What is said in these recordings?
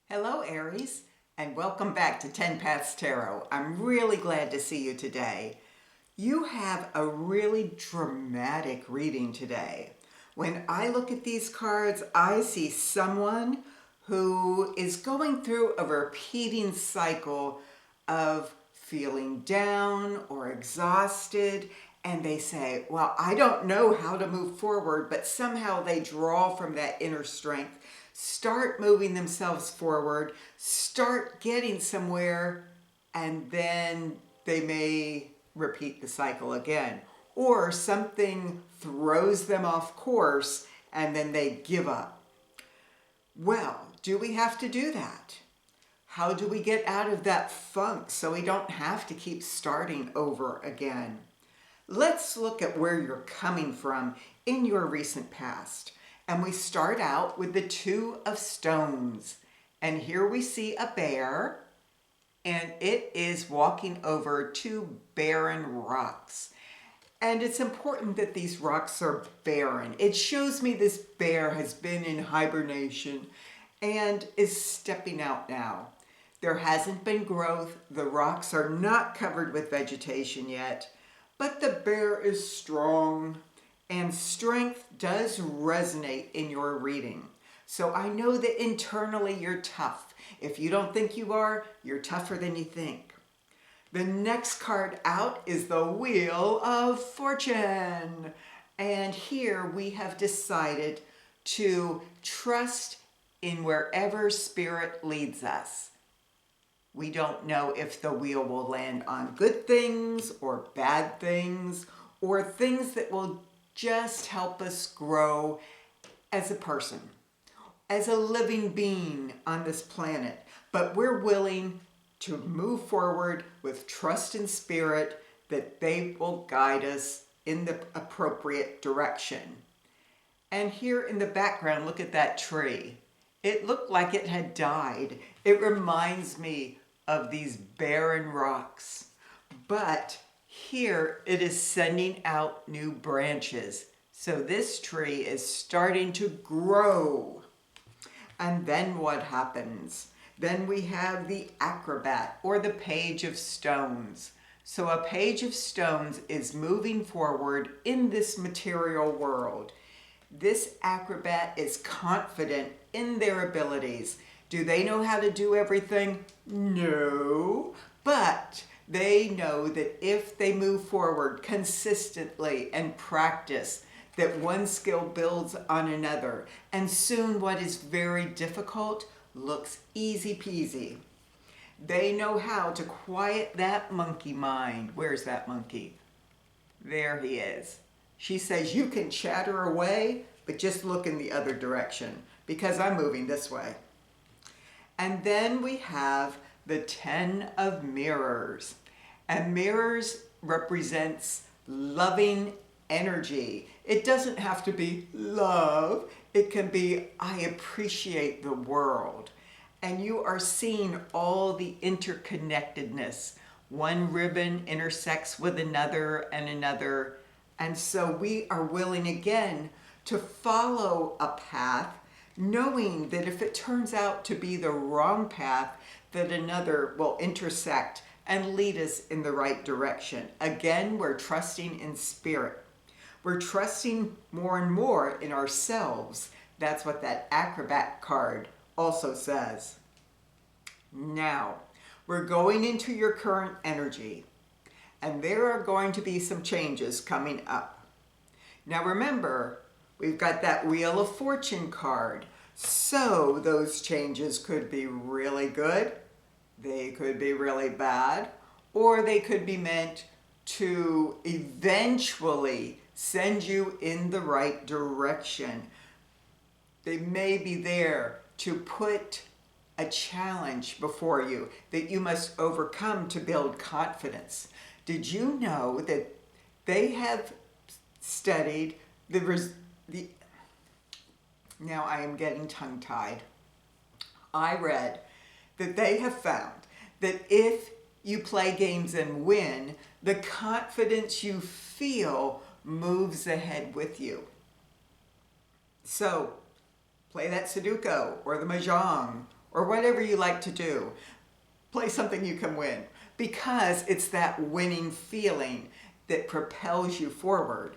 Hello, Aries, and welcome back to TenPaths Tarot. I'm really glad to see you today. You have a really dramatic reading today. When I look at these cards, I see someone who is going through a repeating cycle of feeling down or exhausted, and they say, well, I don't know how to move forward, but somehow they draw from that inner strength, start moving themselves forward, start getting somewhere, and then they may repeat the cycle again. Or something throws them off course and then they give up. Well, do we have to do that? How do we get out of that funk so we don't have to keep starting over again? Let's look at where you're coming from in your recent past. And we start out with the Two of Stones. And here we see a bear, and it is walking over two barren rocks. And it's important that these rocks are barren. It shows me this bear has been in hibernation and is stepping out now. There hasn't been growth. The rocks are not covered with vegetation yet, but the bear is strong, and strength does resonate in your reading. So I know that internally you're tough. If you don't think you are, you're tougher than you think. The next card out is the Wheel of Fortune. And here we have decided to trust in wherever spirit leads us. We don't know if the wheel will land on good things or bad things or things that will just help us grow as a person, as a living being on this planet. But we're willing to move forward with trust in spirit that they will guide us in the appropriate direction. And here in the background, look at that tree. It looked like it had died. It reminds me of these barren rocks. But here it is sending out new branches. So this tree is starting to grow. And then what happens? Then we have the Acrobat, or the Page of Stones. So a Page of Stones is moving forward in this material world. This acrobat is confident in their abilities. Do they know how to do everything? No, but they know that if they move forward consistently and practice, that one skill builds on another, and soon what is very difficult looks easy peasy. They know how to quiet that monkey mind. Where's that monkey? There he is. She says, you can chatter away, but just look in the other direction, because I'm moving this way. And then we have the Ten of Mirrors. And mirrors represents loving energy. It doesn't have to be love. It can be, I appreciate the world. And you are seeing all the interconnectedness. One ribbon intersects with another and another. And so we are willing again to follow a path, knowing that if it turns out to be the wrong path, that another will intersect and lead us in the right direction. Again, we're trusting in spirit. We're trusting more and more in ourselves. That's what that Acrobat card also says. Now, we're going into your current energy, and there are going to be some changes coming up. Now remember, we've got that Wheel of Fortune card. So those changes could be really good, they could be really bad, or they could be meant to eventually send you in the right direction. They may be there to put a challenge before you that you must overcome to build confidence. Did you know that they have studied now I am getting tongue-tied. I read that they have found that if you play games and win, the confidence you feel moves ahead with you. So play that Sudoku or the Mahjong or whatever you like to do. Play something you can win, because it's that winning feeling that propels you forward.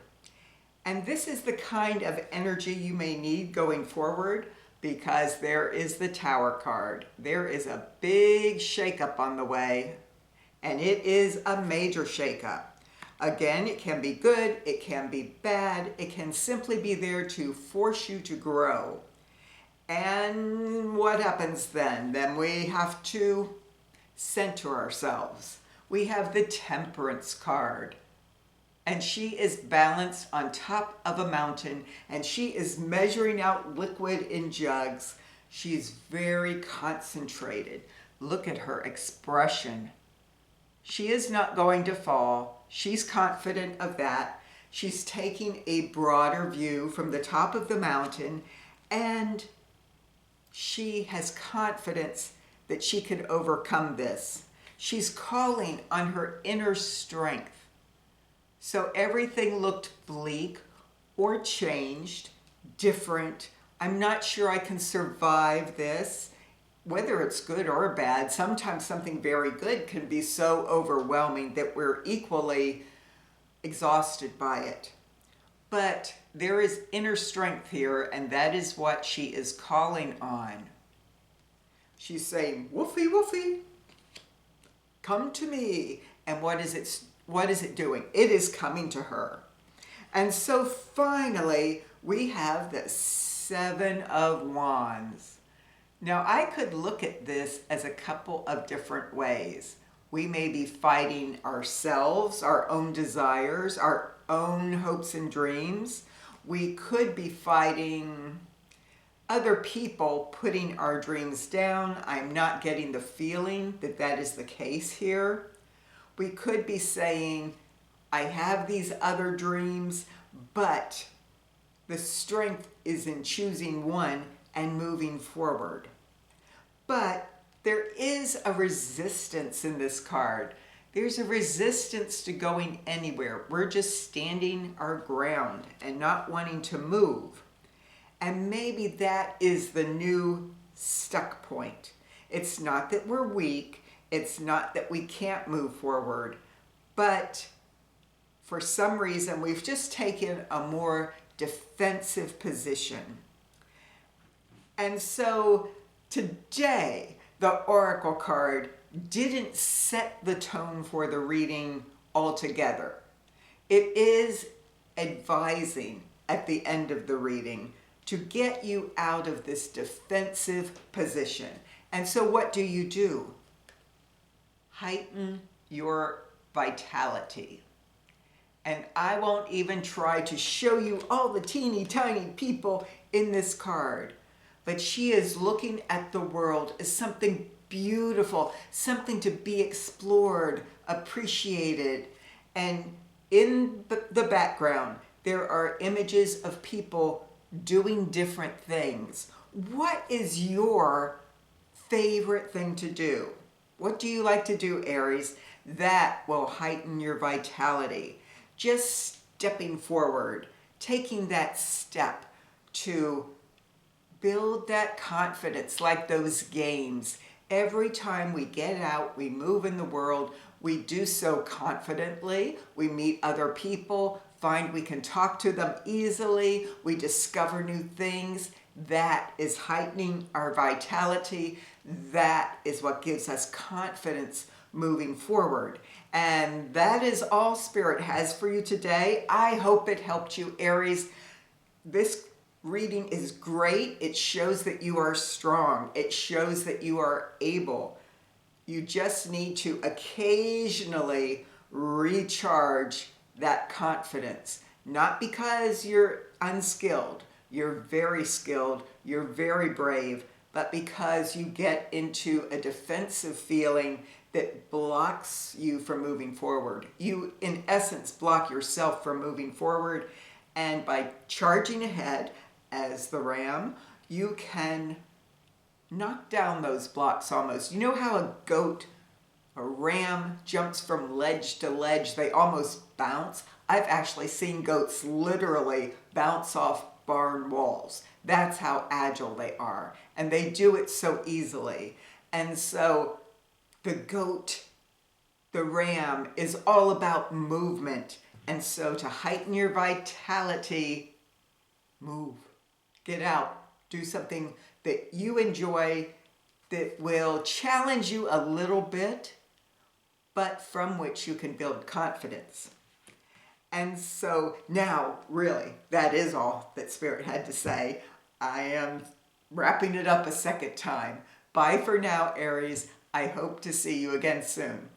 And this is the kind of energy you may need going forward, because there is the Tower card. There is a big shakeup on the way, and it is a major shakeup. Again, it can be good, it can be bad, it can simply be there to force you to grow. And what happens then? Then we have to center ourselves. We have the Temperance card. And she is balanced on top of a mountain, and she is measuring out liquid in jugs. She's very concentrated. Look at her expression. She is not going to fall. She's confident of that. She's taking a broader view from the top of the mountain, and she has confidence that she can overcome this. She's calling on her inner strength. So everything looked bleak or changed, different. I'm not sure I can survive this. Whether it's good or bad, sometimes something very good can be so overwhelming that we're equally exhausted by it. But there is inner strength here, and that is what she is calling on. She's saying, "Woofie, woofie, come to me." And what is it doing? It is coming to her. And so finally, we have the Seven of Wands. Now, I could look at this as a couple of different ways. We may be fighting ourselves, our own desires, our own hopes and dreams. We could be fighting other people putting our dreams down. I'm not getting the feeling that that is the case here. We could be saying, I have these other dreams, but the strength is in choosing one and moving forward. But there is a resistance in this card. There's a resistance to going anywhere. We're just standing our ground and not wanting to move. And maybe that is the new stuck point. It's not that we're weak. It's not that we can't move forward. But for some reason, we've just taken a more defensive position. And so today, the Oracle card didn't set the tone for the reading altogether. It is advising at the end of the reading to get you out of this defensive position. And so what do? Heighten your vitality. And I won't even try to show you all the teeny tiny people in this card. But she is looking at the world as something beautiful, something to be explored, appreciated. And in the background, there are images of people doing different things. What is your favorite thing to do? What do you like to do, Aries? That will heighten your vitality. Just stepping forward, taking that step to build that confidence, like those games. Every time we get out, we move in the world, we do so confidently. We meet other people, find we can talk to them easily, we discover new things. That is heightening our vitality. That is what gives us confidence moving forward. And that is all Spirit has for you today. I hope it helped you, Aries. This reading is great. It shows that you are strong. It shows that you are able. You just need to occasionally recharge that confidence. Not because you're unskilled. You're very skilled. You're very brave. But because you get into a defensive feeling that blocks you from moving forward. You, in essence, block yourself from moving forward. And by charging ahead as the ram, you can knock down those blocks almost. You know how a ram jumps from ledge to ledge? They almost bounce. I've actually seen goats literally bounce off barn walls. That's how agile they are. And they do it so easily. And so the goat, the ram, is all about movement. And so to heighten your vitality, move. Get out. Do something that you enjoy, that will challenge you a little bit, but from which you can build confidence. And so now, really, that is all that Spirit had to say. I am wrapping it up a second time. Bye for now, Aries. I hope to see you again soon.